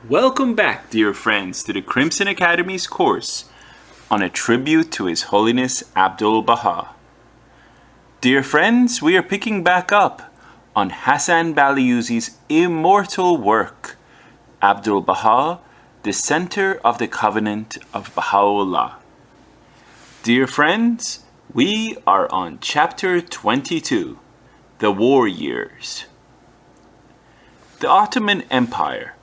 Welcome back, dear friends, to the Crimson Academy's course on a tribute to His Holiness Abdu'l-Baha. Dear friends, we are picking back up on Hassan Baliuzi's immortal work, Abdu'l-Baha, the Center of the Covenant of Baha'u'llah. Dear friends, we are on Chapter 22, The War Years. The Ottoman Empire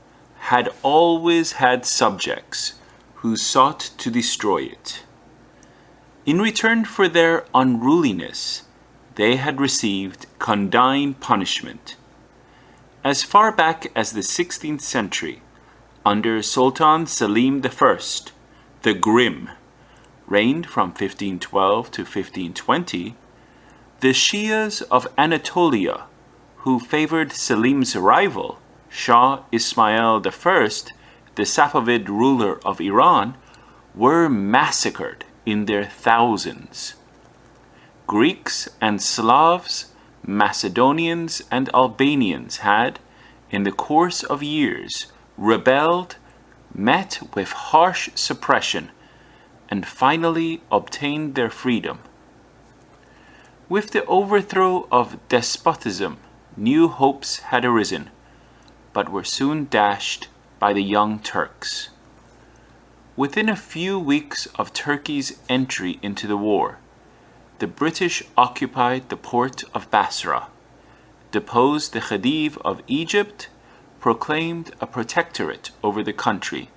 had always had subjects who sought to destroy it. In return for their unruliness, they had received condign punishment. As far back as the 16th century, under Sultan Selim I, the Grim, reigned from 1512 to 1520, the Shias of Anatolia, who favored Selim's rival, Shah Ismail I, the Safavid ruler of Iran, were massacred in their thousands. Greeks and Slavs, Macedonians and Albanians had, in the course of years, rebelled, met with harsh suppression, and finally obtained their freedom. With the overthrow of despotism, new hopes had arisen, but were soon dashed by the Young Turks. Within a few weeks of Turkey's entry into the war, the British occupied the port of Basra, deposed the Khedive of Egypt, proclaimed a protectorate over the country,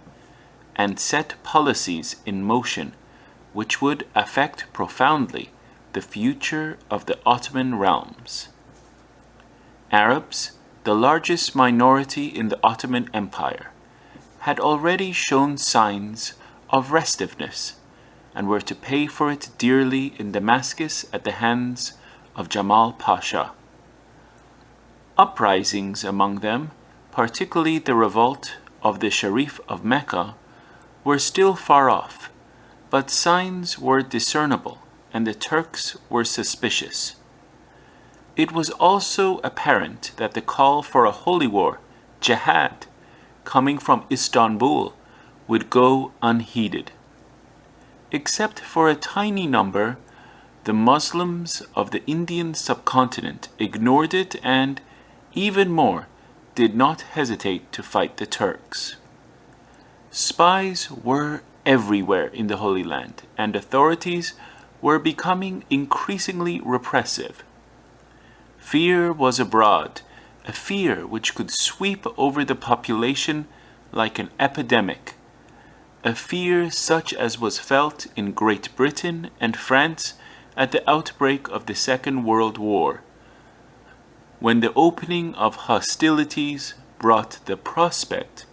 and set policies in motion which would affect profoundly the future of the Ottoman realms. Arabs, the largest minority in the Ottoman Empire, had already shown signs of restiveness and were to pay for it dearly in Damascus at the hands of Jamal Pasha. Uprisings among them, particularly the revolt of the Sharif of Mecca, were still far off, but signs were discernible and the Turks were suspicious. It was also apparent that the call for a holy war, jihad, coming from Istanbul, would go unheeded. Except for a tiny number, the Muslims of the Indian subcontinent ignored it and, even more, did not hesitate to fight the Turks. Spies were everywhere in the Holy Land, and authorities were becoming increasingly repressive. Fear was abroad, a fear which could sweep over the population like an epidemic, a fear such as was felt in Great Britain and France at the outbreak of the Second World War, when the opening of hostilities brought the prospect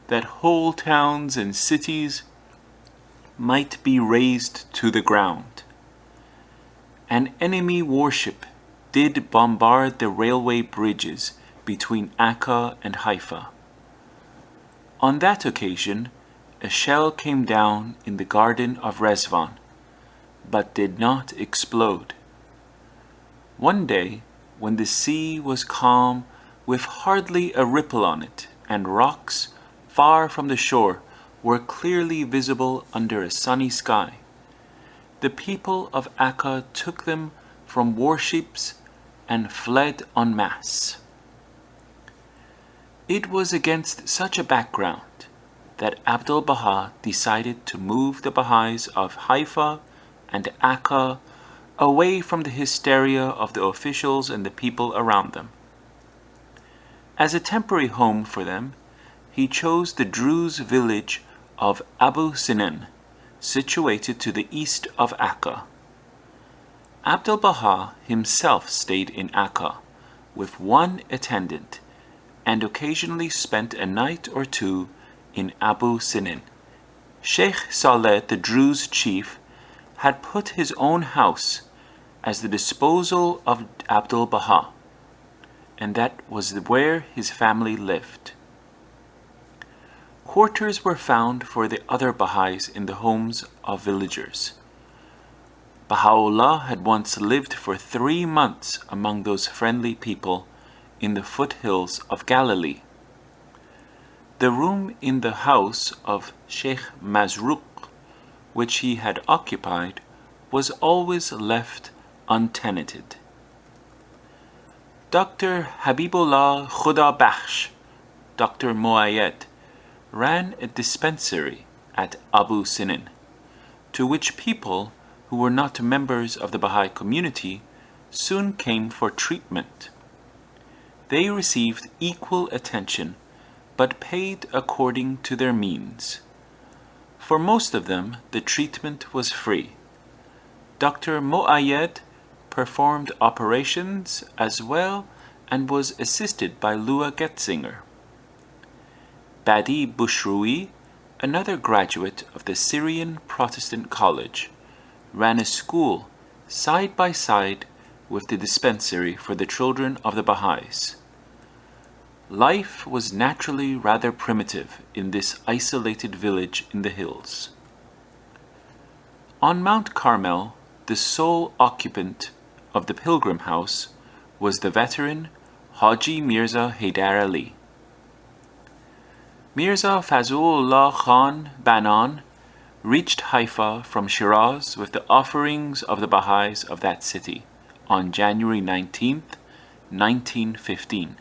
that whole towns and cities might be razed to the ground. An enemy warship did bombard the railway bridges between Akka and Haifa. On that occasion, a shell came down in the garden of Rezvan, but did not explode. One day, when the sea was calm with hardly a ripple on it, and rocks far from the shore were clearly visible under a sunny sky, the people of Akka took them from warships and fled en masse. It was against such a background that Abdu'l-Baha decided to move the Baha'is of Haifa and Akka away from the hysteria of the officials and the people around them. As a temporary home for them, he chose the Druze village of Abu Sinan, situated to the east of Akka. Abdu'l-Baha himself stayed in Akka with one attendant and occasionally spent a night or two in Abu Sinan. Sheikh Saleh, the Druze chief, had put his own house as the disposal of Abdu'l-Baha, and that was where his family lived. Quarters were found for the other Baha'is in the homes of villagers. Baha'u'llah had once lived for 3 months among those friendly people in the foothills of Galilee. The room in the house of Sheikh Mazruq, which he had occupied, was always left untenanted. Dr. Habibullah Khuda Bakhsh, Dr. Muayyad, ran a dispensary at Abu Sinin, to which people who were not members of the Baha'i community soon came for treatment. They received equal attention, but paid according to their means. For most of them, the treatment was free. Dr. Muayyad performed operations as well and was assisted by Lua Getzinger. Badi Bushrui, another graduate of the Syrian Protestant College, ran a school side by side with the dispensary for the children of the Baha'is. Life was naturally rather primitive in this isolated village in the hills. On Mount Carmel, the sole occupant of the pilgrim house was the veteran Haji Mirza Haidar Ali. Mirza Fazlullah Khan Banan reached Haifa from Shiraz with the offerings of the Baha'is of that city on January 19th, 1915.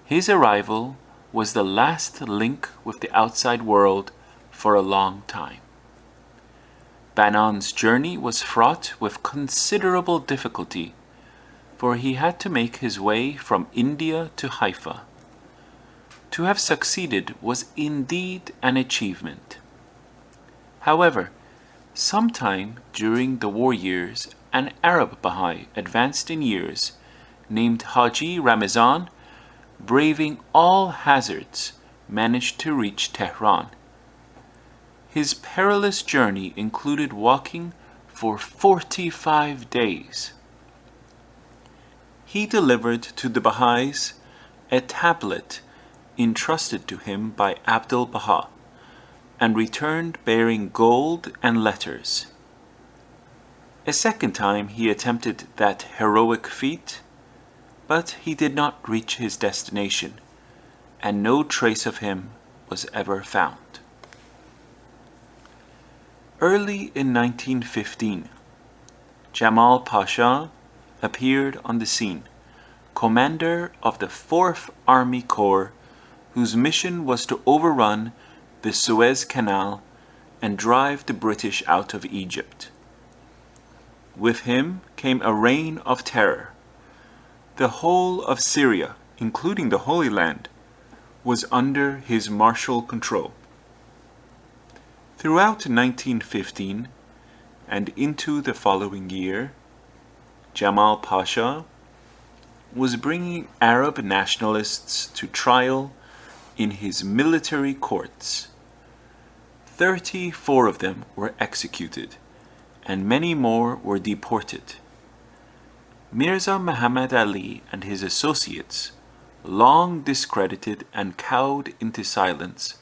His arrival was the last link with the outside world for a long time. Banan's journey was fraught with considerable difficulty, for he had to make his way from India to Haifa. To have succeeded was indeed an achievement. However, sometime during the war years, an Arab Baha'i advanced in years, named Haji Ramazan, braving all hazards, managed to reach Tehran. His perilous journey included walking for 45 days. He delivered to the Baha'is a tablet entrusted to him by Abdu'l-Baha, and returned bearing gold and letters. A second time he attempted that heroic feat, but he did not reach his destination, and no trace of him was ever found. Early in 1915, Jamal Pasha appeared on the scene, commander of the 4th Army Corps, whose mission was to overrun the Suez Canal and drive the British out of Egypt. With him came a reign of terror. The whole of Syria, including the Holy Land, was under his martial control. Throughout 1915 and into the following year, Jamal Pasha was bringing Arab nationalists to trial in his military courts. 34 of them were executed, and many more were deported. Mirza Muhammad Ali and his associates, long discredited and cowed into silence,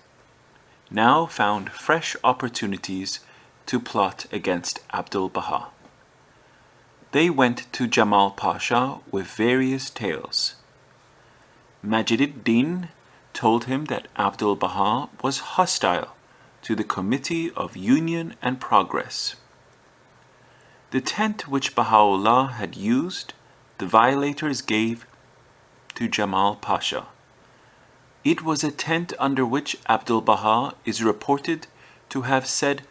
now found fresh opportunities to plot against Abdu'l-Baha. They went to Jamal Pasha with various tales. Majid-ud-Din told him that Abdu'l-Baha was hostile to the Committee of Union and Progress. The tent which Baha'u'llah had used, the violators gave to Jamal Pasha. It was a tent under which Abdu'l-Baha is reported to have said,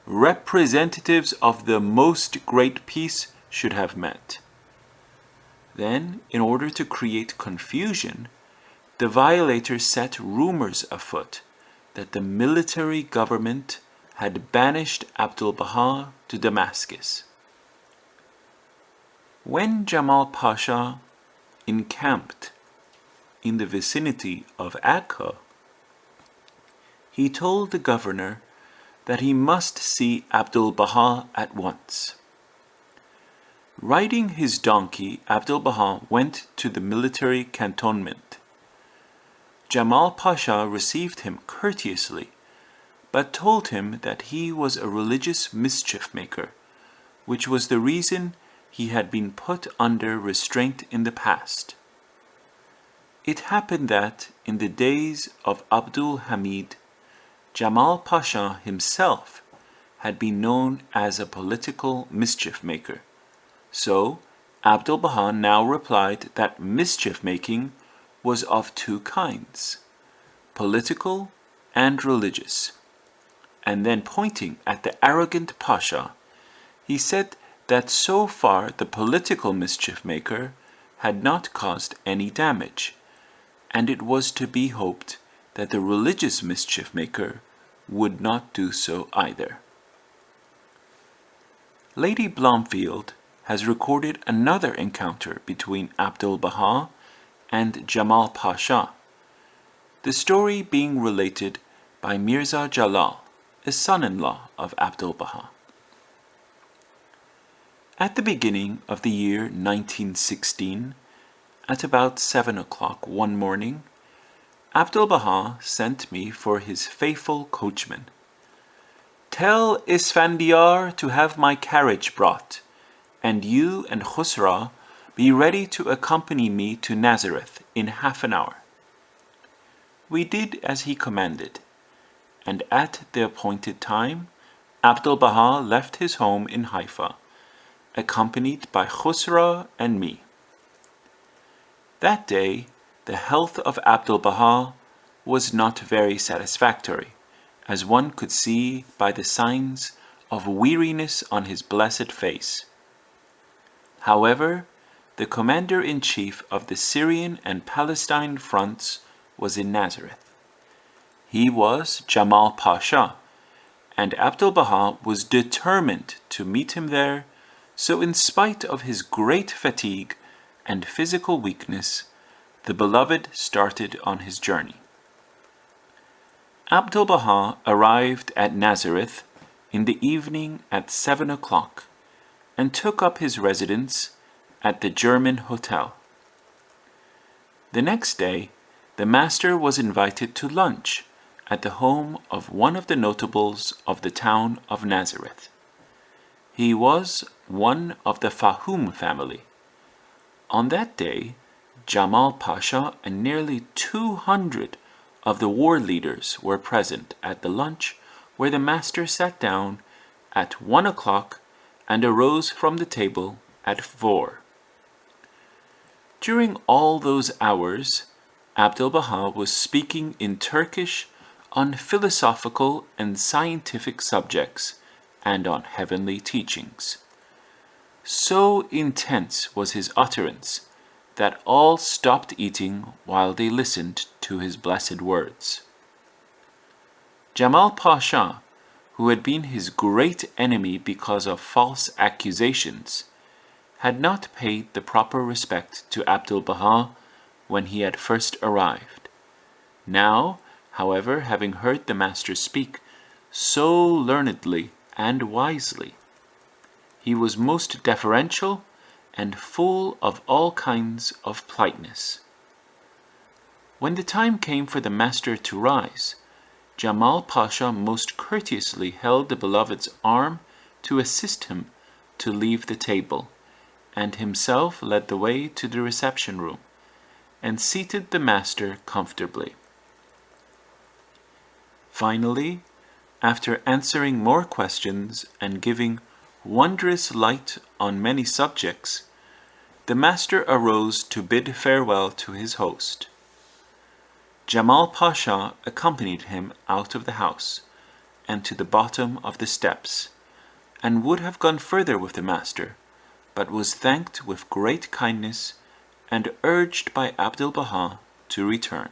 "Representatives of the most great peace should have met." Then, in order to create confusion, the violators set rumors afoot that the military government had banished Abdu'l-Baha to Damascus. When Jamal Pasha encamped in the vicinity of Akka, he told the governor that he must see Abdu'l-Baha at once. Riding his donkey, Abdu'l-Baha went to the military cantonment. Jamal Pasha received him courteously, but told him that he was a religious mischief maker, which was the reason he had been put under restraint in the past. It happened that, in the days of Abdul Hamid, Jamal Pasha himself had been known as a political mischief maker. So, Abdu'l-Baha now replied that mischief making was of two kinds, political and religious. And then pointing at the arrogant Pasha, he said that so far the political mischief maker had not caused any damage, and it was to be hoped that the religious mischief maker would not do so either. Lady Blomfield has recorded another encounter between Abdu'l-Baha and Jamal Pasha, the story being related by Mirza Jalal, a son-in-law of Abdu'l-Baha. At the beginning of the year 1916, at about 7 o'clock one morning, Abdu'l-Baha sent me for his faithful coachman. "Tell Isfandiar to have my carriage brought, and you and Khusra be ready to accompany me to Nazareth in half an hour." We did as he commanded, and at the appointed time, Abdu'l-Baha left his home in Haifa, accompanied by Khusra and me. That day, the health of Abdu'l-Baha was not very satisfactory, as one could see by the signs of weariness on his blessed face. However, the commander-in-chief of the Syrian and Palestine fronts was in Nazareth. He was Jamal Pasha, and Abdu'l-Baha was determined to meet him there, so in spite of his great fatigue and physical weakness, the beloved started on his journey. Abdu'l-Baha arrived at Nazareth in the evening at 7 o'clock and took up his residence at the German hotel. The next day, the master was invited to lunch at the home of one of the notables of the town of Nazareth. He was one of the Fahum family. On that day, Jamal Pasha and nearly 200 of the war leaders were present at the lunch where the master sat down at 1 o'clock and arose from the table at 4. During all those hours, Abdu'l-Baha was speaking in Turkish on philosophical and scientific subjects and on heavenly teachings. So intense was his utterance that all stopped eating while they listened to his blessed words. Jamal Pasha, who had been his great enemy because of false accusations, had not paid the proper respect to Abdu'l-Baha when he had first arrived. Now, however, having heard the master speak so learnedly and wisely, he was most deferential and full of all kinds of politeness. When the time came for the master to rise, Jamal Pasha most courteously held the beloved's arm to assist him to leave the table, and himself led the way to the reception room, and seated the master comfortably. Finally, after answering more questions and giving wondrous light on many subjects, the master arose to bid farewell to his host. Jamal Pasha accompanied him out of the house and to the bottom of the steps, and would have gone further with the master, but was thanked with great kindness and urged by Abdu'l-Baha to return.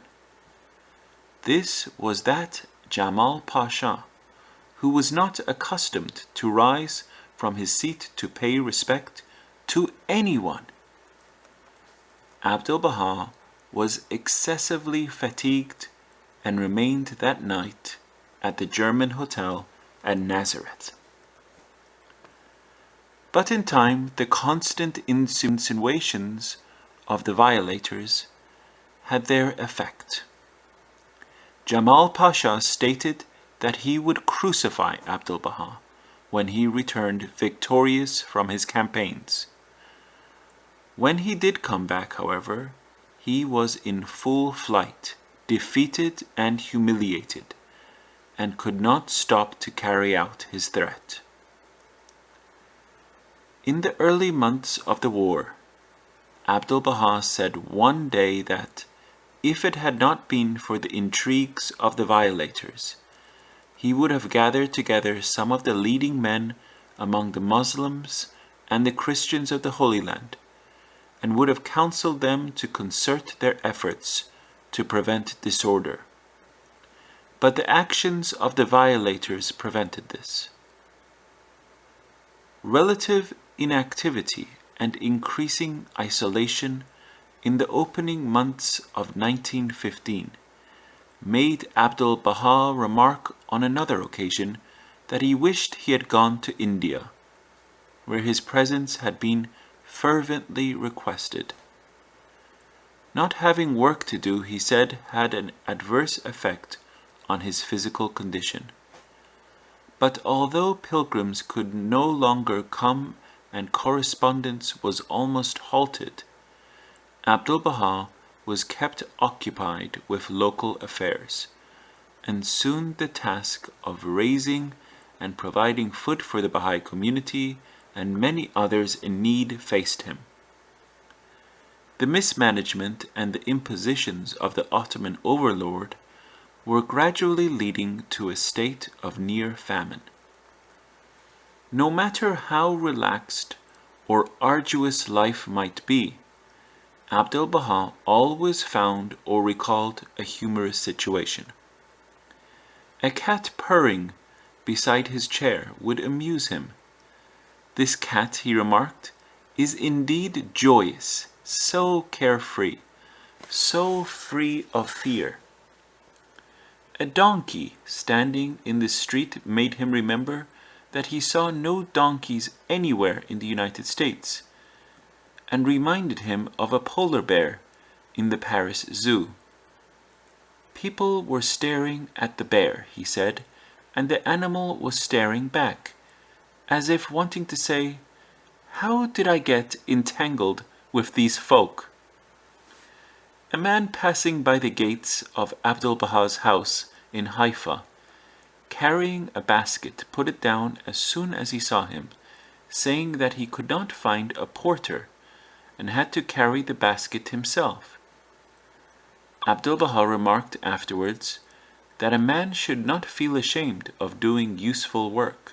This was that Jamal Pasha, who was not accustomed to rise from his seat to pay respect to anyone. Abdu'l-Baha was excessively fatigued and remained that night at the German hotel at Nazareth. But in time, the constant insinuations of the violators had their effect. Jamal Pasha stated that he would crucify Abdu'l-Baha when he returned victorious from his campaigns. When he did come back, however, he was in full flight, defeated and humiliated, and could not stop to carry out his threat. In the early months of the war, Abdu'l-Baha said one day that, if it had not been for the intrigues of the violators, he would have gathered together some of the leading men among the Muslims and the Christians of the Holy Land, and would have counseled them to concert their efforts to prevent disorder. But the actions of the violators prevented this. Relative inactivity and increasing isolation in the opening months of 1915 made Abdu'l-Baha remark on another occasion that he wished he had gone to India, where his presence had been fervently requested. Not having work to do, he said, had an adverse effect on his physical condition. But although pilgrims could no longer come and correspondence was almost halted, Abdu'l-Baha was kept occupied with local affairs, and soon the task of raising and providing food for the Baha'i community and many others in need faced him. The mismanagement and the impositions of the Ottoman overlord were gradually leading to a state of near famine. No matter how relaxed or arduous life might be, Abdu'l-Baha always found or recalled a humorous situation. A cat purring beside his chair would amuse him. This cat, he remarked, is indeed joyous, so carefree, so free of fear. A donkey standing in the street made him remember that he saw no donkeys anywhere in the United States, and reminded him of a polar bear in the Paris Zoo. People were staring at the bear, he said, and the animal was staring back, as if wanting to say, "How did I get entangled with these folk?" A man passing by the gates of Abdu'l-Baha's house in Haifa, carrying a basket, put it down as soon as he saw him, saying that he could not find a porter and had to carry the basket himself. Abdu'l-Baha remarked afterwards that a man should not feel ashamed of doing useful work.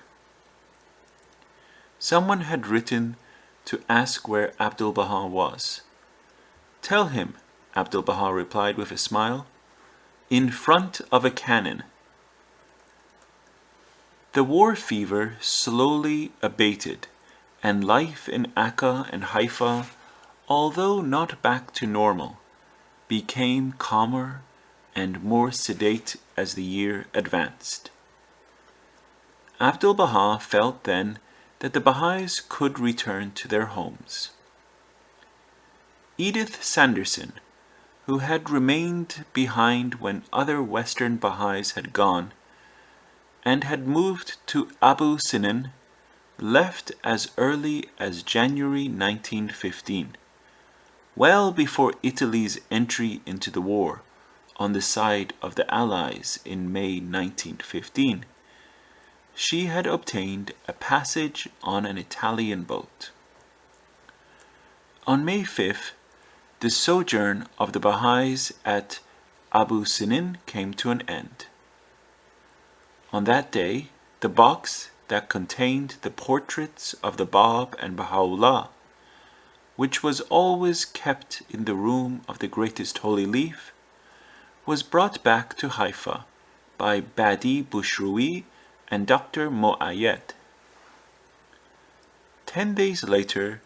Someone had written to ask where Abdu'l-Baha was. "Tell him," Abdu'l-Baha replied with a smile, "in front of a cannon." The war fever slowly abated, and life in Akka and Haifa, although not back to normal, became calmer and more sedate as the year advanced. Abdu'l-Baha felt then that the Baha'is could return to their homes. Edith Sanderson, who had remained behind when other Western Baha'is had gone, and had moved to Abu Sinan, left as early as January 1915, well before Italy's entry into the war on the side of the Allies in May 1915. She had obtained a passage on an Italian boat. On May 5th, the sojourn of the Baha'is at Abu Sinan came to an end. On that day, the box that contained the portraits of the Bab and Baha'u'llah, which was always kept in the room of the Greatest Holy Leaf, was brought back to Haifa by Badi Bushroui and Dr. Mo'ayed. 10 days later,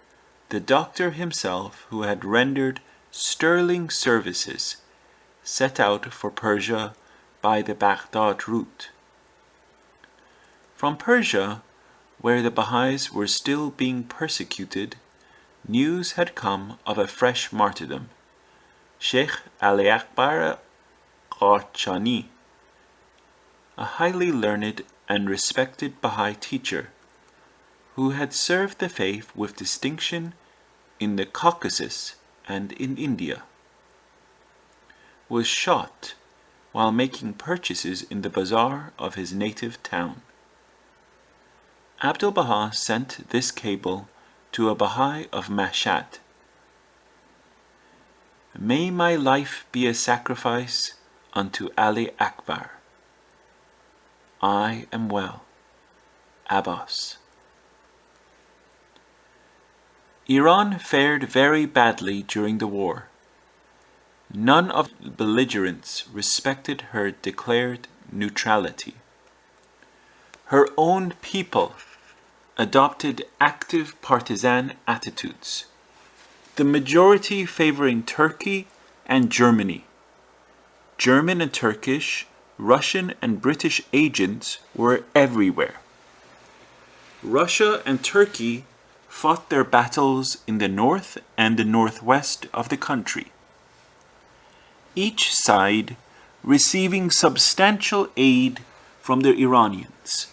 the doctor himself, who had rendered sterling services, set out for Persia by the Baghdad route. From Persia, where the Baha'is were still being persecuted, news had come of a fresh martyrdom. Sheikh Ali Akbar Qarchani, a highly learned and respected Baha'i teacher, who had served the faith with distinction in the Caucasus and in India. was shot while making purchases in the bazaar of his native town. Abdu'l-Baha sent this cable to a Baha'i of Mashhad. May my life be a sacrifice unto Ali Akbar. I am well. Abbas. Iran fared very badly during the war. None of the belligerents respected her declared neutrality. Her own people adopted active partisan attitudes, the majority favoring Turkey and Germany. German and Turkish, Russian and British agents were everywhere. Russia and Turkey fought their battles in the north and the northwest of the country, each side receiving substantial aid from the Iranians.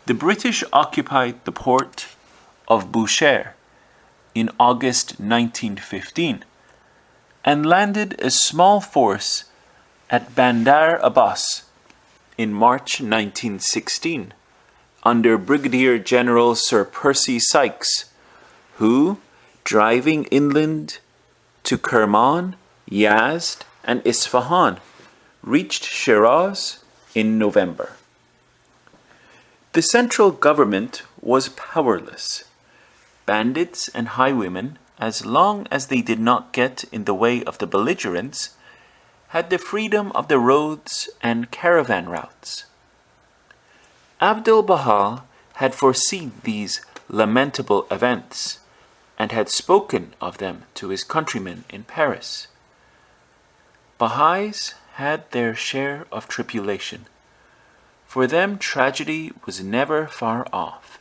The British occupied the port of Bushehr in August 1915 and landed a small force at Bandar Abbas in March 1916 under Brigadier General Sir Percy Sykes, who, driving inland to Kerman, Yazd, and Isfahan, reached Shiraz in November. The central government was powerless. Bandits and highwaymen, as long as they did not get in the way of the belligerents, had the freedom of the roads and caravan routes. Abdu'l-Baha had foreseen these lamentable events and had spoken of them to his countrymen in Paris. Baha'is had their share of tribulation. For them tragedy was never far off,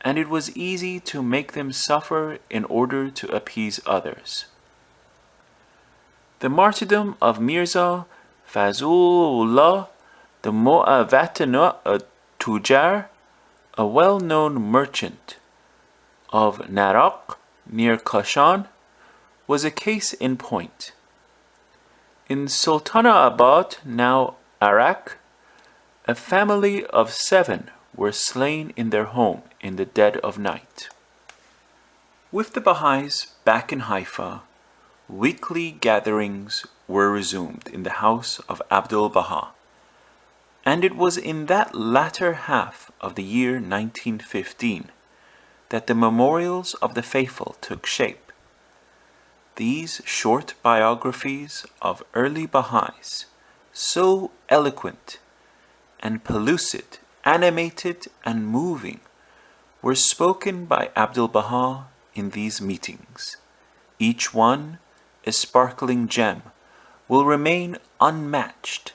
and it was easy to make them suffer in order to appease others. The martyrdom of Mirza Fazlullah, the Mu'awwat Tujar, a well-known merchant of Naraq near Kashan, was a case in point. In Sultanabad, now Arak, a family of 7 were slain in their home in the dead of night. With the Baha'is back in Haifa, weekly gatherings were resumed in the house of Abdu'l-Baha, and it was in that latter half of the year 1915 that the memorials of the faithful took shape. These short biographies of early Baha'is, so eloquent and pellucid, animated and moving, were spoken by Abdu'l-Baha in these meetings. Each one, a sparkling gem, will remain unmatched.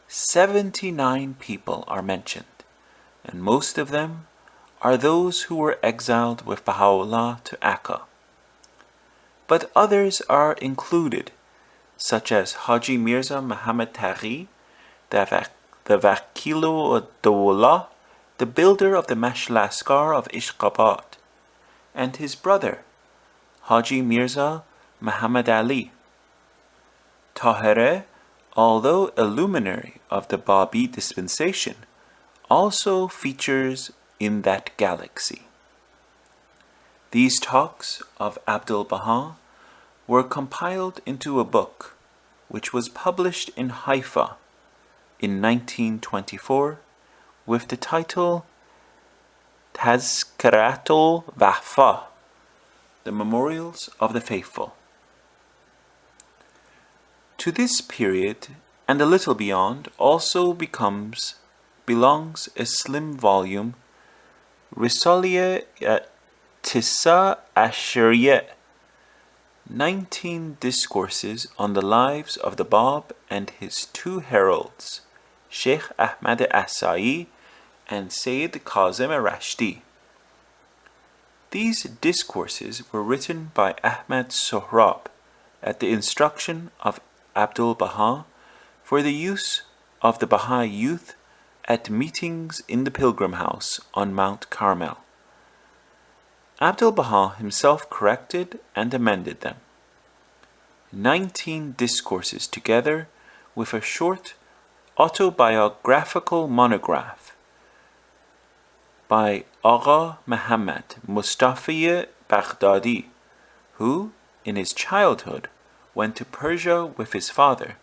79 people are mentioned, and most of them are those who were exiled with Baha'u'llah to Akka. But others are included, such as Haji Mirza Muhammad Taghi, the Wakil-ud-Dawla, the builder of the Mashlaskar of Ishqabad, and his brother, Haji Mirza Muhammad Ali. Tahireh, although a luminary of the Babi dispensation, also features in that galaxy. These talks of Abdu'l-Baha were compiled into a book, which was published in Haifa in 1924 with the title Tazkiratul Wahfa, the Memorials of the Faithful. To this period, and a little beyond, also belongs a slim volume, Risaliya Tisa Ashariya, 19 discourses on the lives of the Bab and his 2 heralds, Sheikh Ahmad Asai and Sayyid Kazim Rashdi. These discourses were written by Ahmad Sohrab at the instruction of Abdu'l-Baha for the use of the Baha'i youth at meetings in the Pilgrim House on Mount Carmel. Abdu'l-Baha himself corrected and amended them. 19 discourses together with a short autobiographical monograph by Agha Muhammad Mustafa Baghdadi, who, in his childhood, went to Persia with his father,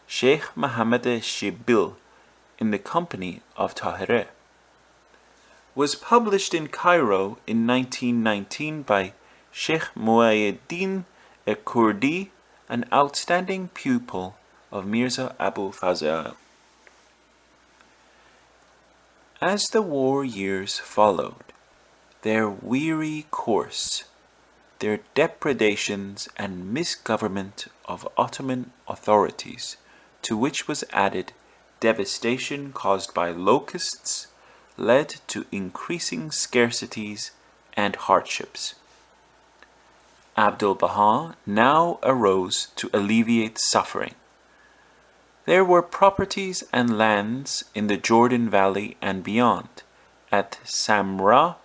Sheikh Muhammad Shibil, in the company of Tahirih. Was published in Cairo in 1919 by Sheikh Mu'ayyid al-Kurdi, an outstanding pupil of Mirza Abu Fazl. As the war years followed, their weary course, their depredations and misgovernment of Ottoman authorities, to which was added devastation caused by locusts, led to increasing scarcities and hardships. Abdu'l-Baha now arose to alleviate suffering. There were properties and lands in the Jordan Valley and beyond, at Samra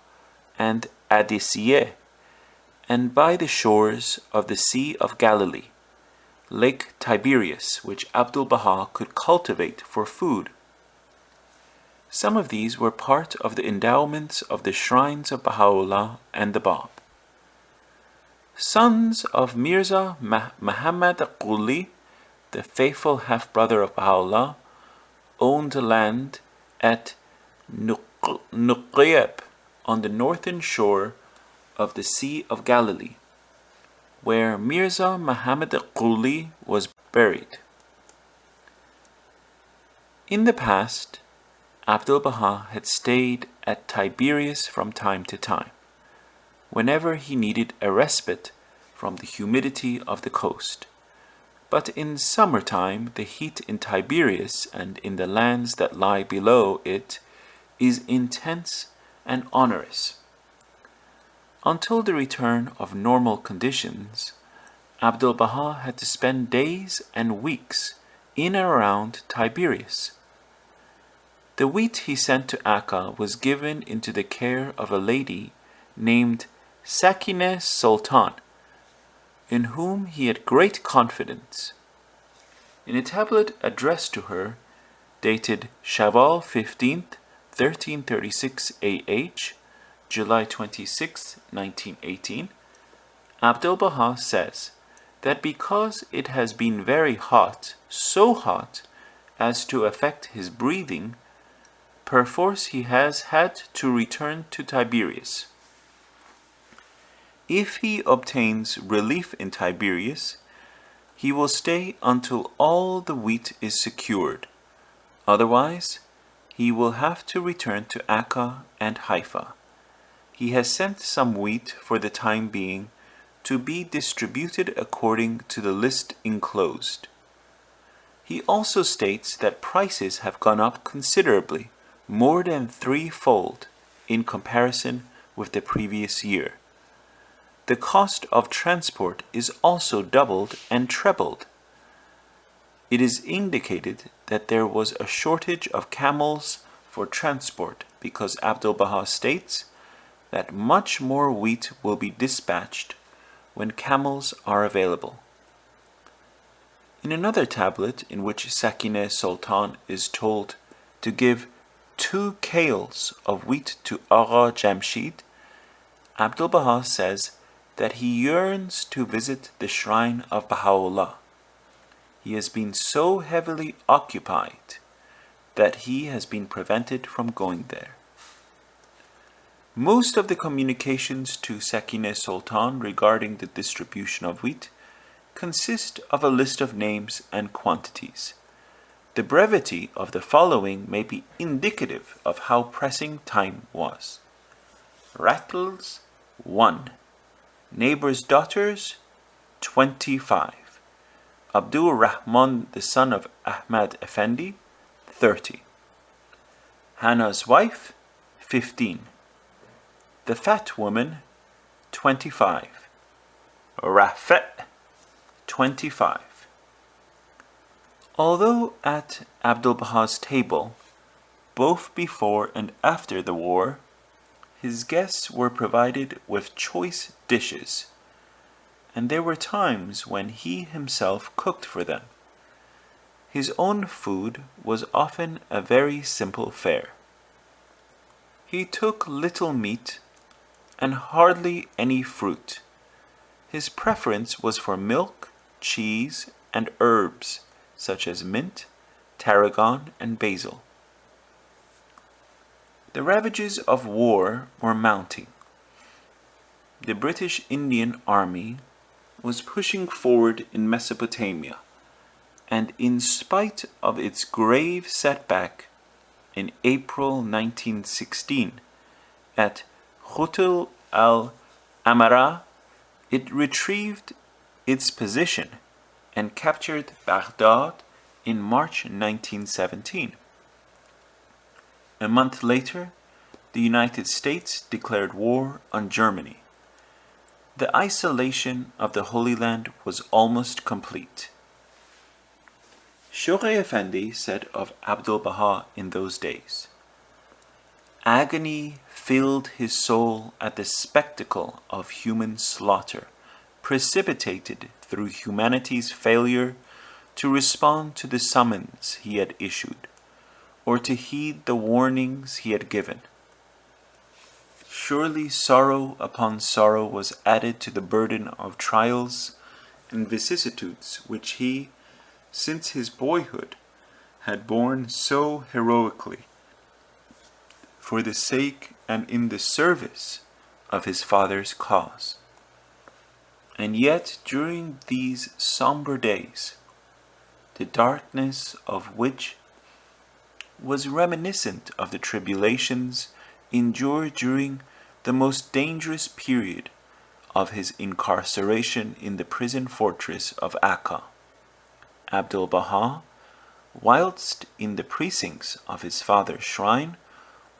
and Adisiyeh, and by the shores of the Sea of Galilee, Lake Tiberias, which Abdu'l-Baha could cultivate for food. Some of these were part of the endowments of the shrines of Baha'u'llah and the Bab. Sons of Mirza Muhammad Quli, the faithful half-brother of Baha'u'llah, owned land at Nuqayb on the northern shore of the Sea of Galilee, where Mirza Muhammad Quli was buried. In the past, Abdu'l-Baha had stayed at Tiberias from time to time, whenever he needed a respite from the humidity of the coast. But in summertime, the heat in Tiberias and in the lands that lie below it is intense and onerous. Until the return of normal conditions, Abdu'l-Baha had to spend days and weeks in and around Tiberias. The wheat he sent to Akka was given into the care of a lady named Sakineh Sultan, in whom he had great confidence. In a tablet addressed to her, dated Shawwal 15th, 1336 AH, July 26, 1918, Abdu'l-Baha says that because it has been very hot, so hot as to affect his breathing, perforce he has had to return to Tiberias. If he obtains relief in Tiberias, he will stay until all the wheat is secured. Otherwise, he will have to return to Akka and Haifa. He has sent some wheat for the time being to be distributed according to the list enclosed. He also states that prices have gone up considerably, more than threefold in comparison with the previous year. The cost of transport is also doubled and trebled. It is indicated that there was a shortage of camels for transport because Abdu'l-Baha states that much more wheat will be dispatched when camels are available. In another tablet in which Sakineh Sultan is told to give 2 kales of wheat to Agha Jamshid, Abdu'l-Baha says that he yearns to visit the shrine of Baha'u'llah. He has been so heavily occupied that he has been prevented from going there. Most of the communications to Sakineh Sultan regarding the distribution of wheat consist of a list of names and quantities. The brevity of the following may be indicative of how pressing time was. Rattles, 1. Neighbor's daughters, 25. Abdur Rahman, the son of Ahmad Effendi, 30. Hannah's wife, 15. The fat woman, 25. Rafet, 25. Although at Abdu'l-Baha's table, both before and after the war, his guests were provided with choice dishes, and there were times when he himself cooked for them. His own food was often a very simple fare. He took little meat and hardly any fruit. His preference was for milk, cheese, and herbs such as mint, tarragon, and basil. The ravages of war were mounting. The British Indian Army was pushing forward in Mesopotamia, and in spite of its grave setback in April 1916 at Khutul al-Amara, it retrieved its position and captured Baghdad in March 1917. A month later, the United States declared war on Germany. The isolation of the Holy Land was almost complete. Shoghi Effendi said of Abdu'l-Baha in those days, "Agony filled his soul at the spectacle of human slaughter, precipitated through humanity's failure to respond to the summons he had issued, or to heed the warnings he had given. Surely sorrow upon sorrow was added to the burden of trials and vicissitudes which he, since his boyhood, had borne so heroically, for the sake and in the service of his father's cause. And yet during these somber days, the darkness of which was reminiscent of the tribulations endured during the most dangerous period of his incarceration in the prison fortress of Akka, Abdu'l-Baha, whilst in the precincts of his father's shrine,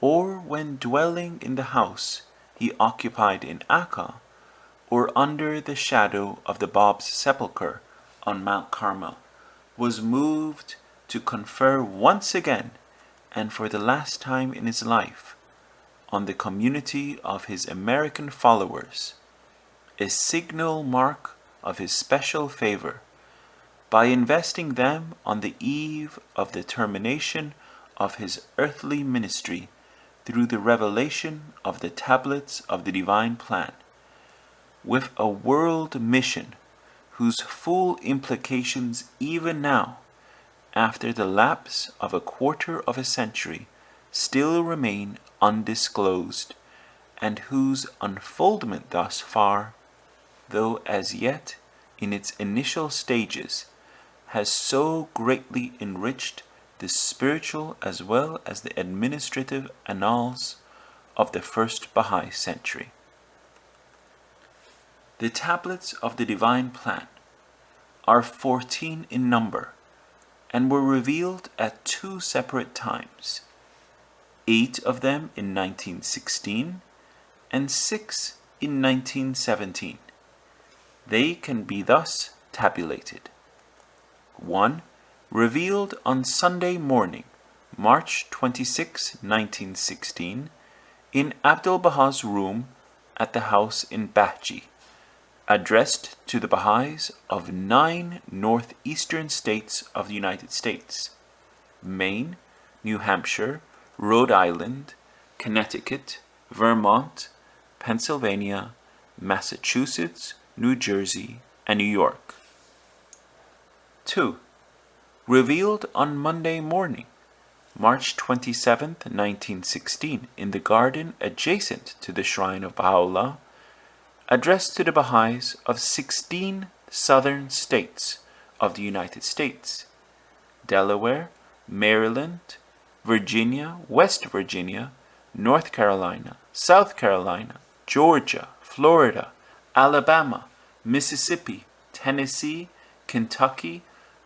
or when dwelling in the house he occupied in Akka, or under the shadow of the Bab's sepulchre on Mount Carmel, was moved to confer once again, and for the last time in his life, on the community of his American followers, a signal mark of his special favor, by investing them on the eve of the termination of his earthly ministry through the revelation of the tablets of the divine plan, with a world mission whose full implications even now, after the lapse of a quarter of a century, still remain undisclosed, and whose unfoldment thus far, though as yet in its initial stages, has so greatly enriched the spiritual as well as the administrative annals of the first Baha'i century. The tablets of the divine plan are 14 in number and were revealed at 2 separate times, 8 of them in 1916 and 6 in 1917. They can be thus tabulated. 1. Revealed on Sunday morning, March 26, 1916, in Abdu'l-Baha's room at the house in Bahji, addressed to the Baha'is of 9 northeastern states of the United States: Maine, New Hampshire, Rhode Island, Connecticut, Vermont, Pennsylvania, Massachusetts, New Jersey, and New York. 2. Revealed on Monday morning, March 27, 1916, in the garden adjacent to the shrine of Baha'u'llah, addressed to the Baha'is of 16 southern states of the United States: Delaware, Maryland, Virginia, West Virginia, North Carolina, South Carolina, Georgia, Florida, Alabama, Mississippi, Tennessee, Kentucky,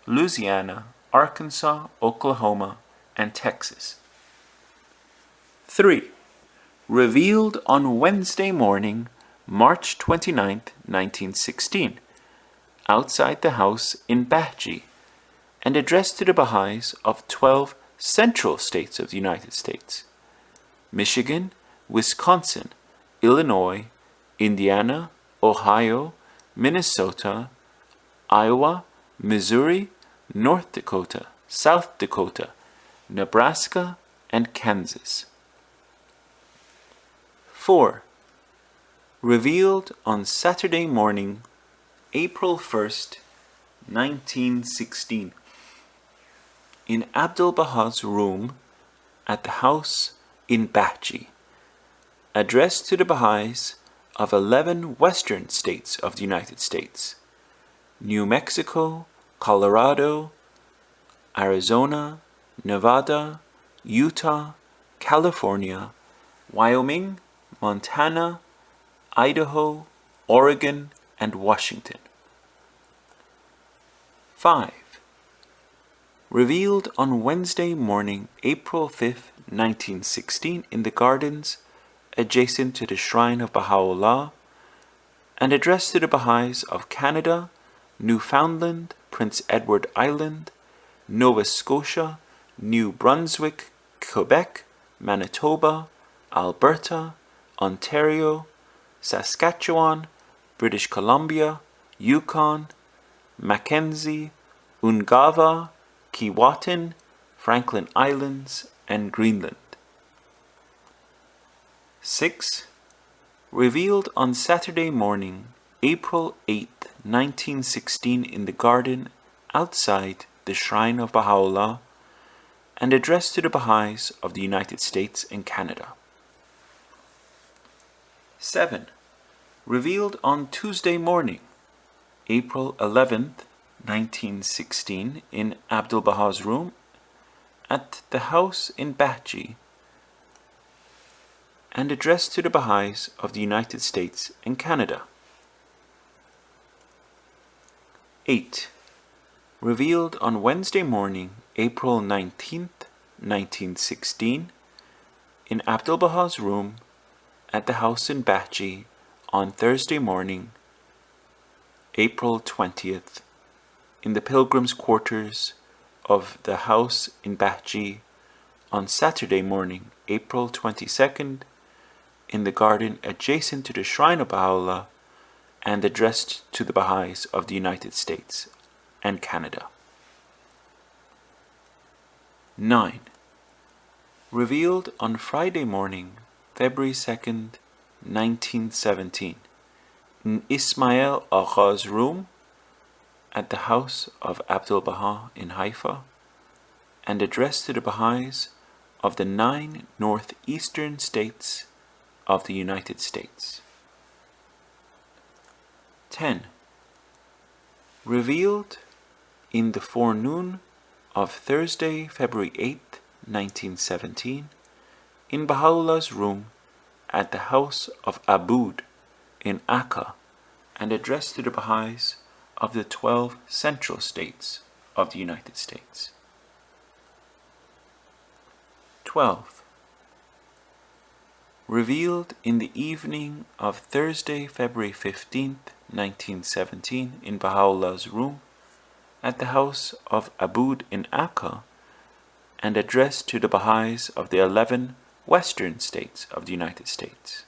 Louisiana, Arkansas, Oklahoma, and Texas. 3. Revealed on Wednesday morning, March 29, 1916, outside the house in Bahji, and addressed to the Baha'is of 12 central states of the United States: Michigan, Wisconsin, Illinois, Indiana, Ohio, Minnesota, Iowa, Missouri, North Dakota, South Dakota, Nebraska, and Kansas. 4. Revealed on Saturday morning, April 1st, 1916, in Abdu'l-Baha's room at the house in Baha'u'llah, addressed to the Baha'is of 11 western states of the United States: New Mexico, Colorado, Arizona, Nevada, Utah, California, Wyoming, Montana, Idaho, Oregon, and Washington. 5. Revealed on Wednesday morning, April 5th, 1916, in the gardens adjacent to the shrine of Baha'u'llah, and addressed to the Baha'is of Canada, Newfoundland, Prince Edward Island, Nova Scotia, New Brunswick, Quebec, Manitoba, Alberta, Ontario, Saskatchewan, British Columbia, Yukon, Mackenzie, Ungava, Keewatin, Franklin Islands, and Greenland. 6. Revealed on Saturday morning, April 8th, 1916, in the garden outside the shrine of Baha'u'llah, and addressed to the Baha'is of the United States and Canada. 7. Revealed on Tuesday morning, April 11th, 1916, in Abdu'l-Baha's room at the house in Baha'u'llah, and addressed to the Baha'is of the United States and Canada. 8. Revealed on Wednesday morning, April 19th, 1916, in Abdu'l-Baha's room at the house in Baha'u'llah on Thursday morning, April 20th, in the pilgrims' quarters of the house in Baha'u'llah on Saturday morning, April 22nd, in the garden adjacent to the shrine of Baha'u'llah, and addressed to the Baha'is of the United States and Canada. 9. Revealed on Friday morning, February 2nd, 1917, in Ismail Agha's room at the house of Abdu'l-Baha in Haifa, and addressed to the Baha'is of the 9 northeastern states of the United States. 10. Revealed in the forenoon of Thursday, February 8th, 1917, in Baha'u'llah's room at the house of Abud in Akka, and addressed to the Baha'is of the 12 central states of the United States. 12. Revealed in the evening of Thursday, February 15th, 1917, in Baha'u'llah's room at the house of Abud in Akka, and addressed to the Baha'is of the 11 western states of the United States.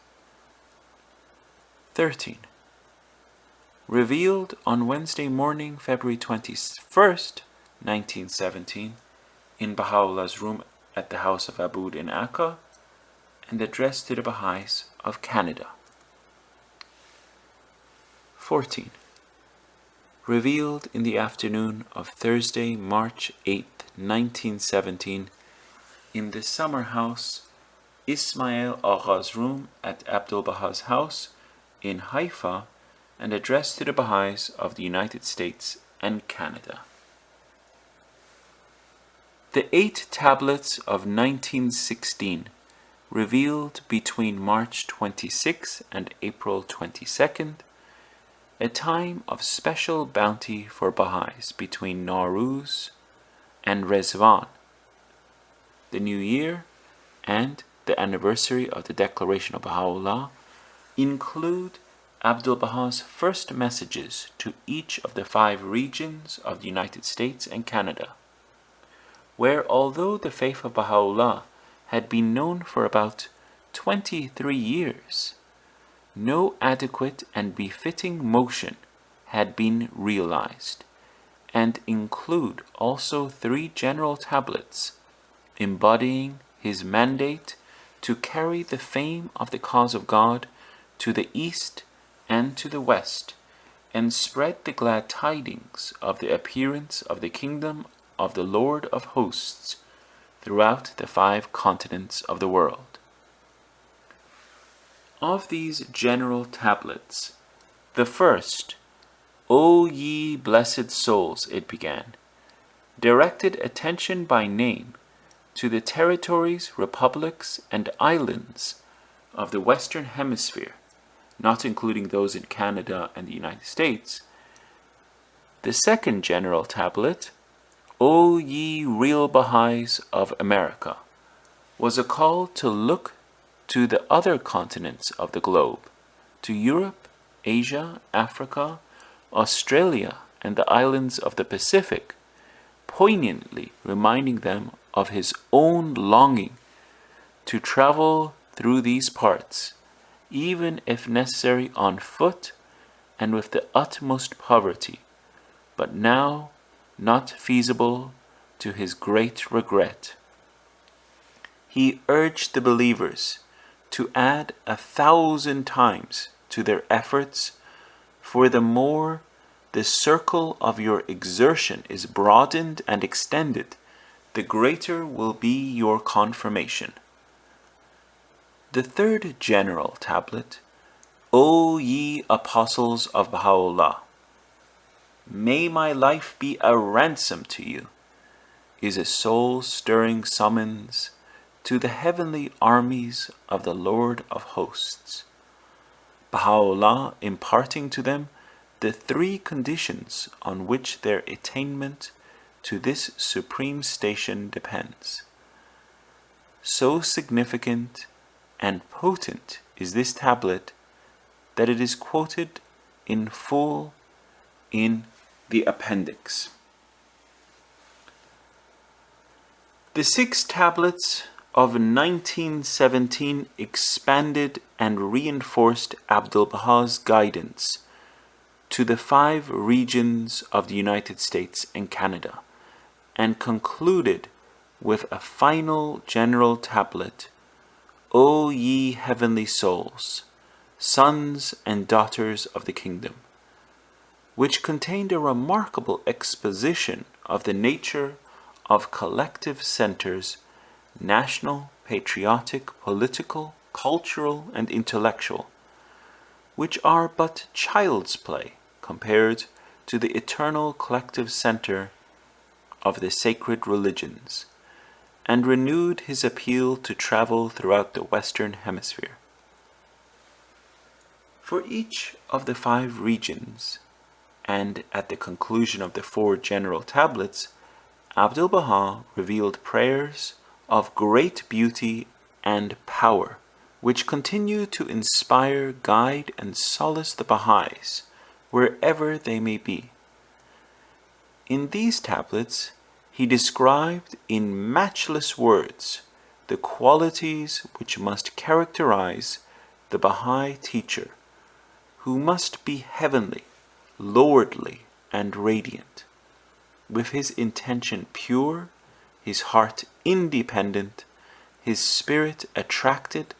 13. Revealed on Wednesday morning, February 21st, 1917, in Baha'u'llah's room at the house of Abud in Akka, and addressed to the Baha'is of Canada. 14. Revealed in the afternoon of Thursday, March 8th, 1917, in the summer house, Ismail Agha's room at Abdu'l-Baha's house in Haifa, and addressed to the Baha'is of the United States and Canada. The 8 tablets of 1916, revealed between March 26th and April 22nd, a time of special bounty for Baha'is between Nowruz and Rezvan, the New Year, and the anniversary of the Declaration of Baha'u'llah, include Abdu'l-Baha's first messages to each of the 5 regions of the United States and Canada, where, although the faith of Baha'u'llah had been known for about 23 years, no adequate and befitting motion had been realized, and include also 3 general tablets embodying his mandate to carry the fame of the cause of God to the east and to the west, and spread the glad tidings of the appearance of the kingdom of the Lord of hosts throughout the 5 continents of the world. Of these general tablets, the first, O ye blessed souls, it began, directed attention by name to the territories, republics, and islands of the Western Hemisphere, not including those in Canada and the United States. The second general tablet, O ye real Baha'is of America, was a call to look to the other continents of the globe, to Europe, Asia, Africa, Australia, and the islands of the Pacific, poignantly reminding them of his own longing to travel through these parts, even if necessary on foot and with the utmost poverty, but now not feasible to his great regret. He urged the believers to add 1,000 times to their efforts, for the more the circle of your exertion is broadened and extended, the greater will be your confirmation. The third general tablet, O ye apostles of Baha'u'llah, may my life be a ransom to you, is a soul-stirring summons to the heavenly armies of the Lord of hosts, Baha'u'llah imparting to them the 3 conditions on which their attainment to this supreme station depends. So significant and potent is this tablet that it is quoted in full in the appendix. The 6 tablets of 1917 expanded and reinforced Abdu'l-Baha's guidance to the 5 regions of the United States and Canada, and concluded with a final general tablet, O ye heavenly souls, sons and daughters of the kingdom, which contained a remarkable exposition of the nature of collective centers, national, patriotic, political, cultural, and intellectual, which are but child's play compared to the eternal collective center of the sacred religions, and renewed his appeal to travel throughout the Western Hemisphere. For each of the 5 regions, and at the conclusion of the 4 general tablets, Abdu'l-Baha revealed prayers of great beauty and power, which continue to inspire, guide, and solace the Baha'is wherever they may be. In these tablets, he described in matchless words the qualities which must characterize the Baha'i teacher, who must be heavenly, lordly, and radiant, with his intention pure, his heart independent, his spirit attracted,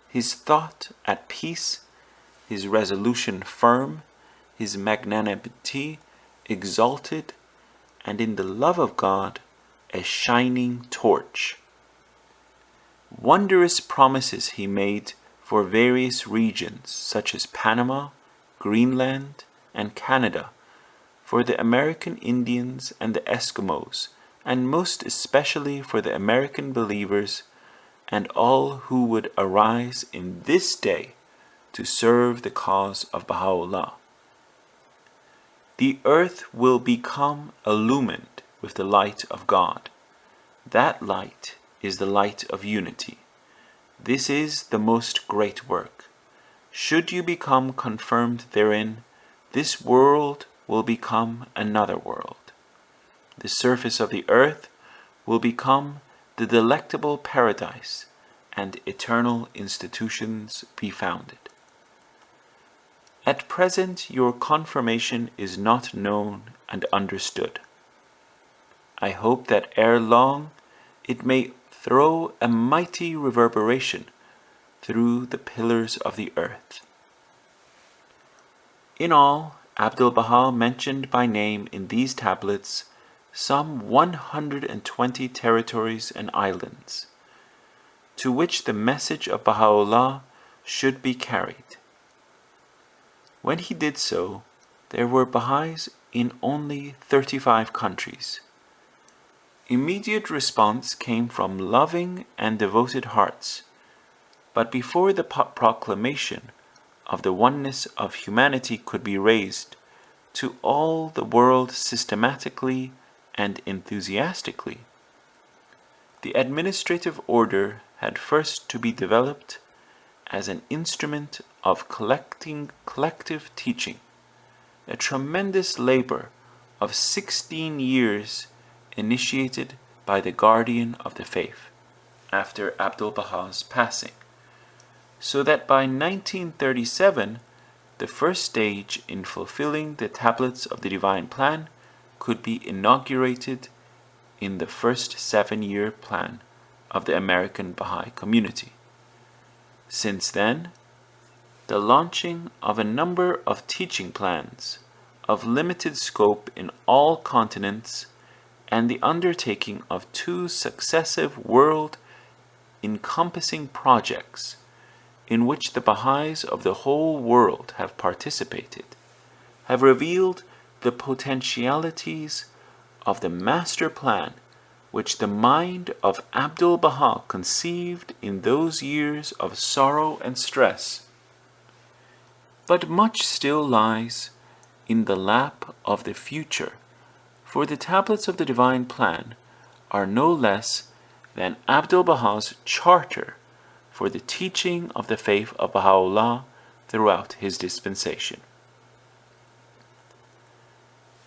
his thought at peace, his resolution firm, his magnanimity exalted, and in the love of God a shining torch. Wondrous promises he made for various regions such as Panama, Greenland, and Canada, for the American Indians and the Eskimos, and most especially for the American believers and all who would arise in this day to serve the cause of Baha'u'llah. The earth will become illumined with the light of God. That light is the light of unity. This is the most great work. Should you become confirmed therein, this world will become another world. The surface of the earth will become the delectable paradise, and eternal institutions be founded. At present your confirmation is not known and understood. I hope that ere long it may throw a mighty reverberation through the pillars of the earth. In all, Abdu'l-Baha mentioned by name in these tablets some 120 territories and islands, to which the message of Baha'u'llah should be carried. When he did so, there were Baha'is in only 35 countries. Immediate response came from loving and devoted hearts, but before the proclamation of the oneness of humanity could be raised to all the world systematically and enthusiastically, the administrative order had first to be developed as an instrument of collective teaching, a tremendous labor of 16 years initiated by the guardian of the faith after Abdu'l-Baha's passing, so that by 1937 the first stage in fulfilling the tablets of the divine plan could be inaugurated in the first 7-year plan of the American Baha'i community. Since then, the launching of a number of teaching plans of limited scope in all continents and the undertaking of 2 successive world-encompassing projects in which the Baha'is of the whole world have participated, have revealed the potentialities of the master plan which the mind of Abdu'l-Baha conceived in those years of sorrow and stress. But much still lies in the lap of the future, for the tablets of the divine plan are no less than Abdu'l-Baha's charter for the teaching of the faith of Baha'u'llah throughout his dispensation.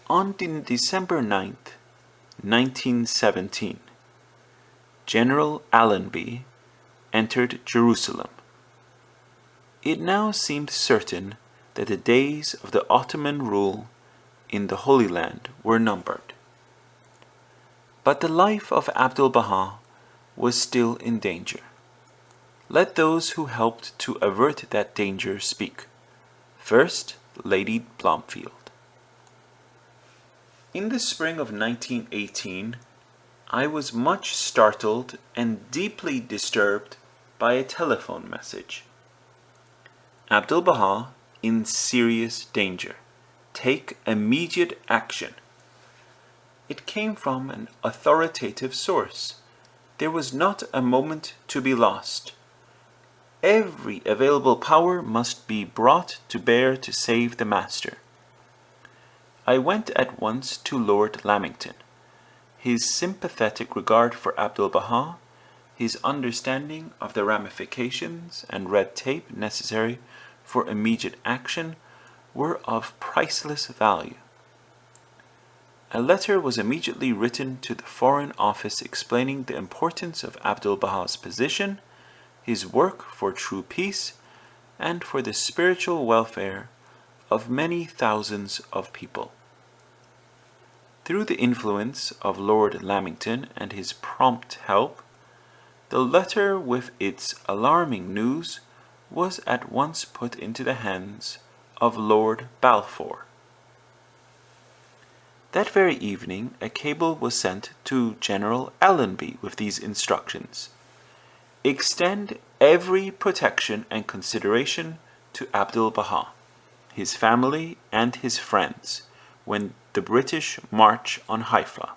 On December 9th, 1917, General Allenby entered Jerusalem. It now seemed certain that the days of the Ottoman rule in the Holy Land were numbered. But the life of Abdu'l-Baha was still in danger. Let those who helped to avert that danger speak. First, Lady Blomfield. In the spring of 1918, I was much startled and deeply disturbed by a telephone message. Abdu'l-Baha in serious danger. Take immediate action. It came from an authoritative source. There was not a moment to be lost. Every available power must be brought to bear to save the Master. I went at once to Lord Lamington. His sympathetic regard for Abdu'l-Baha, his understanding of the ramifications and red tape necessary for immediate action were of priceless value. A letter was immediately written to the Foreign Office explaining the importance of Abdu'l-Baha's position, his work for true peace, and for the spiritual welfare of many thousands of people. Through the influence of Lord Lamington and his prompt help, the letter with its alarming news was at once put into the hands of Lord Balfour. That very evening a cable was sent to General Allenby with these instructions: extend every protection and consideration to Abdu'l-Baha, his family and his friends when the British march on Haifa.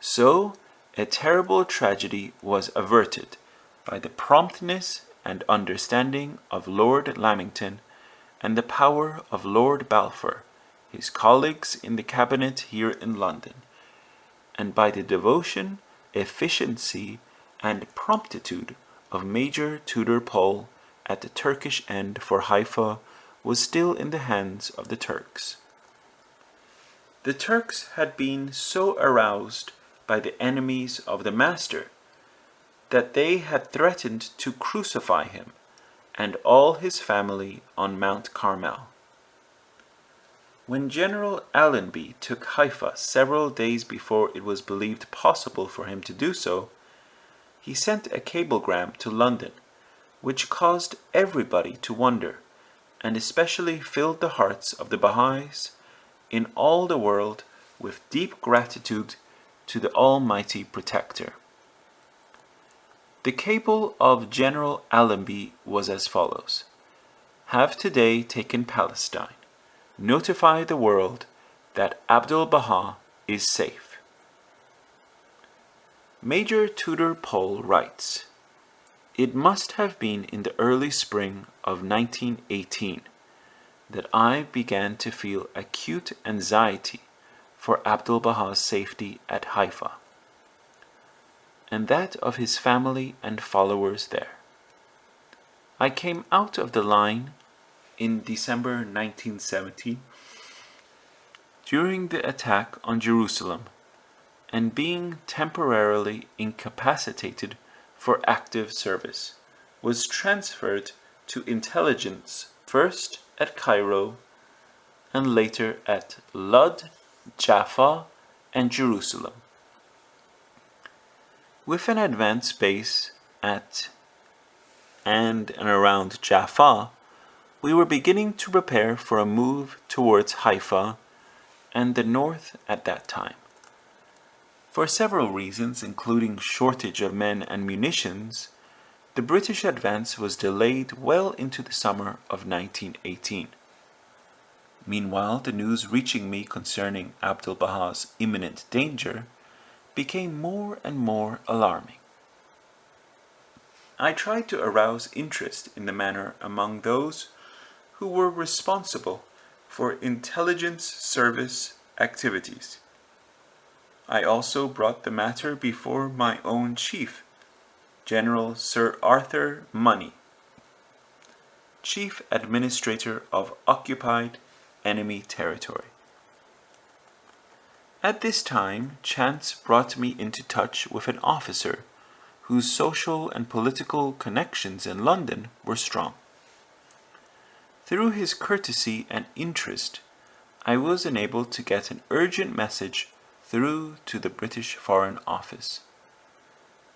So a terrible tragedy was averted by the promptness and understanding of Lord Lamington and the power of Lord Balfour, his colleagues in the cabinet here in London, and by the devotion, efficiency, and promptitude of Major Tudor Pole at the Turkish end, for Haifa was still in the hands of the Turks. The Turks had been so aroused by the enemies of the Master that they had threatened to crucify him and all his family on Mount Carmel. When General Allenby took Haifa several days before it was believed possible for him to do so, he sent a cablegram to London, which caused everybody to wonder, and especially filled the hearts of the Baha'is in all the world with deep gratitude to the Almighty Protector. The cable of General Allenby was as follows: "Have today taken Palestine. Notify the world that Abdu'l-Baha is safe." Major Tudor Pole writes, "It must have been in the early spring of 1918 that I began to feel acute anxiety for Abdu'l-Baha's safety at Haifa, and that of his family and followers there. I came out of the line in December 1970 during the attack on Jerusalem, and being temporarily incapacitated for active service, was transferred to intelligence first at Cairo and later at Lud, Jaffa, and Jerusalem. With an advance base at and around Jaffa, we were beginning to prepare for a move towards Haifa and the north at that time. For several reasons, including shortage of men and munitions, the British advance was delayed well into the summer of 1918. Meanwhile, the news reaching me concerning Abdu'l-Baha's imminent danger became more and more alarming. I tried to arouse interest in the matter among those who were responsible for intelligence service activities. I also brought the matter before my own chief, General Sir Arthur Money, Chief Administrator of Occupied Enemy Territory. At this time, chance brought me into touch with an officer whose social and political connections in London were strong. Through his courtesy and interest, I was enabled to get an urgent message through to the British Foreign Office.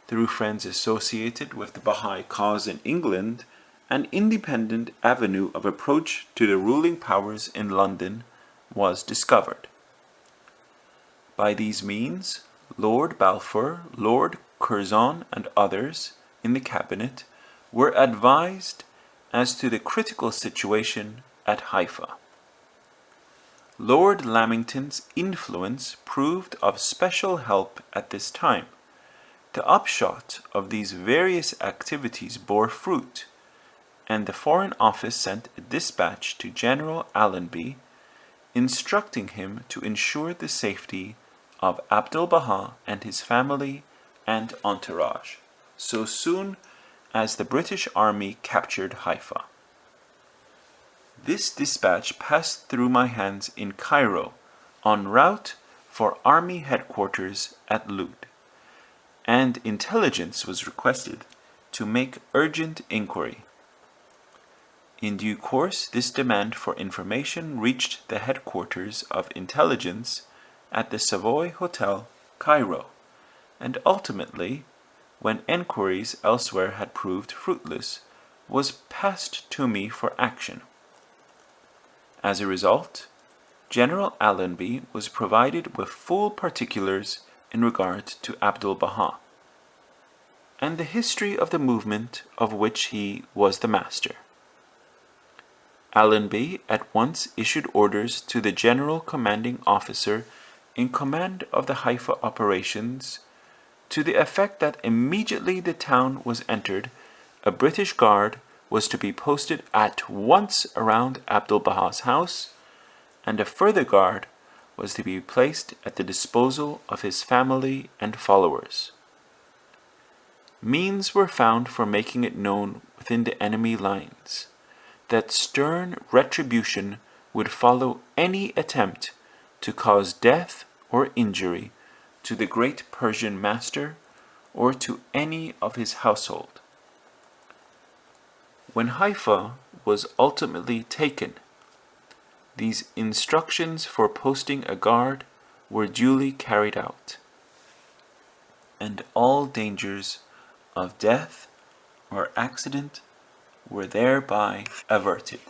Through friends associated with the Baha'i cause in England, an independent avenue of approach to the ruling powers in London was discovered. By these means, Lord Balfour, Lord Curzon, and others in the cabinet were advised as to the critical situation at Haifa. Lord Lamington's influence proved of special help at this time. The upshot of these various activities bore fruit, and the Foreign Office sent a dispatch to General Allenby instructing him to ensure the safety of Abdu'l-Baha and his family and entourage, so soon as the British Army captured Haifa. This dispatch passed through my hands in Cairo, en route for Army headquarters at Lud, and intelligence was requested to make urgent inquiry. In due course, this demand for information reached the headquarters of intelligence at the Savoy Hotel, Cairo, and ultimately, when enquiries elsewhere had proved fruitless, was passed to me for action. As a result, General Allenby was provided with full particulars in regard to Abdu'l-Baha, and the history of the movement of which he was the master. Allenby at once issued orders to the general commanding officer in command of the Haifa operations to the effect that immediately the town was entered, a British guard was to be posted at once around Abdu'l-Baha's house, and a further guard was to be placed at the disposal of his family and followers. Means were found for making it known within the enemy lines that stern retribution would follow any attempt to cause death or injury to the great Persian master or to any of his household. When Haifa was ultimately taken, these instructions for posting a guard were duly carried out, and all dangers of death or accident were thereby averted.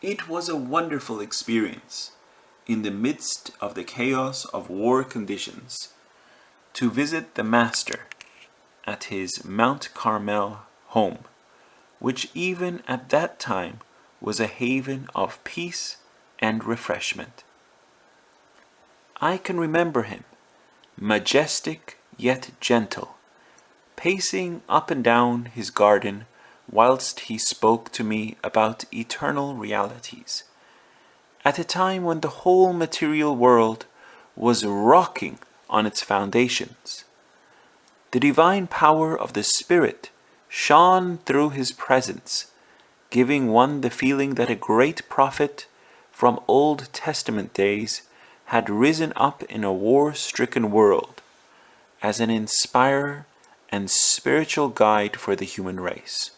It was a wonderful experience, in the midst of the chaos of war conditions, to visit the Master at his Mount Carmel home, which even at that time was a haven of peace and refreshment. I can remember him, majestic yet gentle, pacing up and down his garden whilst he spoke to me about eternal realities, at a time when the whole material world was rocking on its foundations. The divine power of the Spirit shone through his presence, giving one the feeling that a great prophet from Old Testament days had risen up in a war-stricken world as an inspirer and spiritual guide for the human race.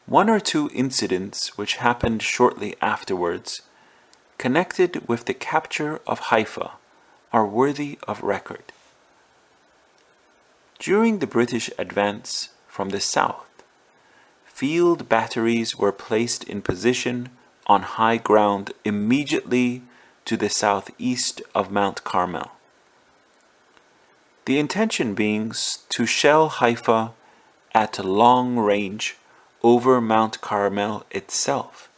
One or two incidents which happened shortly afterwards, connected with the capture of Haifa, are worthy of record. During the British advance from the south, field batteries were placed in position on high ground immediately to the southeast of Mount Carmel. The intention being to shell Haifa at long range over Mount Carmel itself.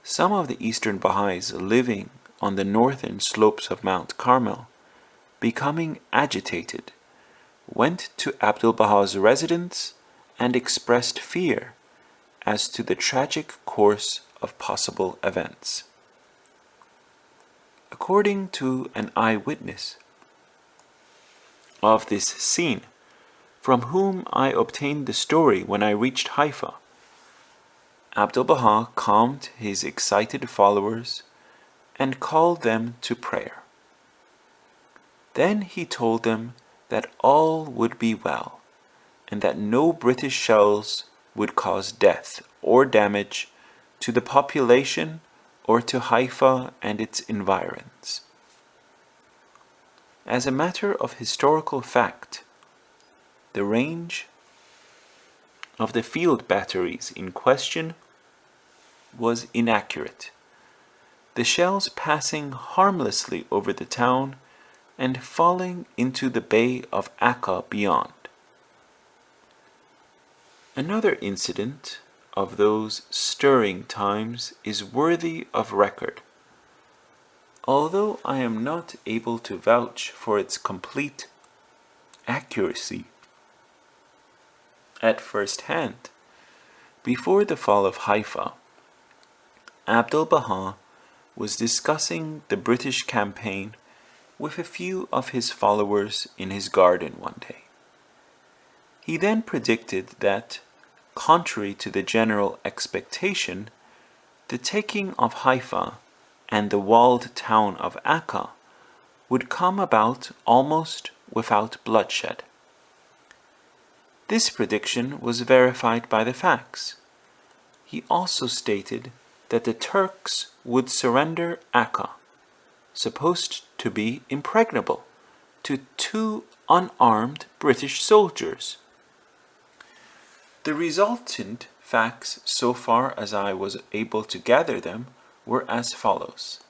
Some of the Eastern Baha'is living on the northern slopes of Mount Carmel, becoming agitated, went to Abdu'l-Baha's residence and expressed fear as to the tragic course of possible events. According to an eyewitness of this scene, from whom I obtained the story when I reached Haifa, Abdu'l-Baha calmed his excited followers and called them to prayer. Then he told them that all would be well, and that no British shells would cause death or damage to the population or to Haifa and its environs. As a matter of historical fact, the range of the field batteries in question was inaccurate, the shells passing harmlessly over the town and falling into the Bay of Akka beyond. Another incident of those stirring times is worthy of record, although I am not able to vouch for its complete accuracy at first hand. Before the fall of Haifa, Abdu'l-Baha was discussing the British campaign with a few of his followers in his garden one day. He then predicted that, contrary to the general expectation, the taking of Haifa and the walled town of Akka would come about almost without bloodshed. This prediction was verified by the facts. He also stated that the Turks would surrender Akka, supposed to be impregnable, to 2 unarmed British soldiers. The resultant facts, so far as I was able to gather them, were as follows.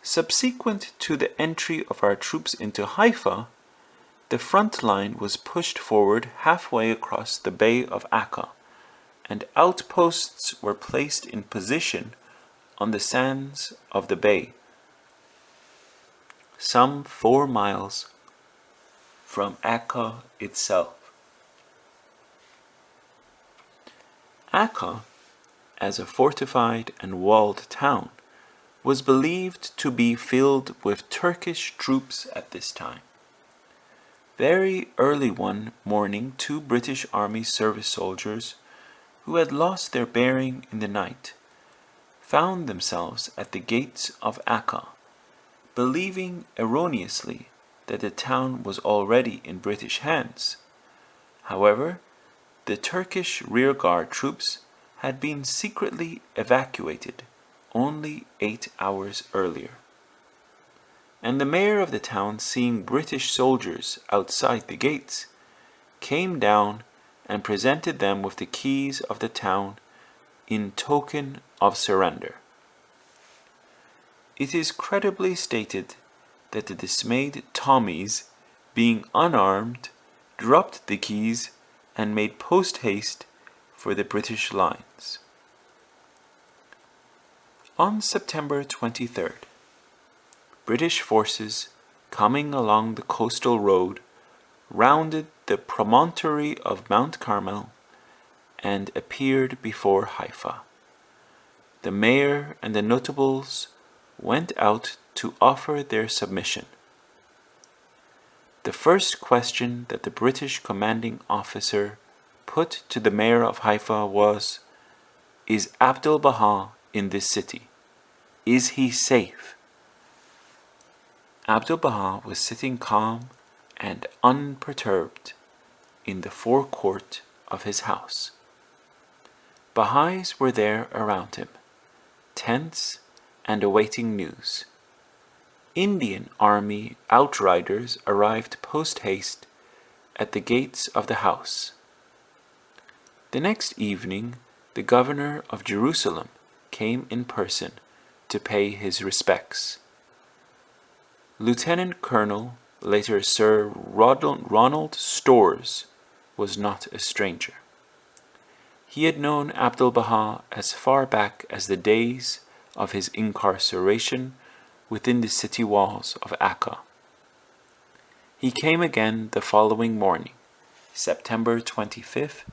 Subsequent to the entry of our troops into Haifa, the front line was pushed forward halfway across the Bay of Akka, and outposts were placed in position on the sands of the bay, some 4 miles from Akka itself. Akka, as a fortified and walled town, was believed to be filled with Turkish troops at this time. Very early one morning, 2 British Army service soldiers, who had lost their bearing in the night, found themselves at the gates of Akka, believing erroneously that the town was already in British hands, However, the Turkish rearguard troops had been secretly evacuated only 8 hours earlier. And the mayor of the town, seeing British soldiers outside the gates, came down and presented them with the keys of the town in token of surrender. It is credibly stated that the dismayed Tommies, being unarmed, dropped the keys and made post-haste for the British lines. On September 23rd, British forces, coming along the coastal road, rounded the promontory of Mount Carmel and appeared before Haifa. The mayor and the notables went out to offer their submission. The first question that the British commanding officer put to the mayor of Haifa was, "Is Abdu'l-Baha in this city? Is he safe?" Abdu'l-Baha was sitting calm and unperturbed in the forecourt of his house. Baha'is were there around him, tense and awaiting news. Indian army outriders arrived post-haste at the gates of the house. The next evening, the governor of Jerusalem came in person to pay his respects. Lieutenant Colonel, later Sir Ronald Storrs, was not a stranger. He had known Abdu'l-Baha as far back as the days of his incarceration within the city walls of Akka. He came again the following morning, September 25th,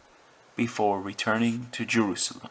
before returning to Jerusalem.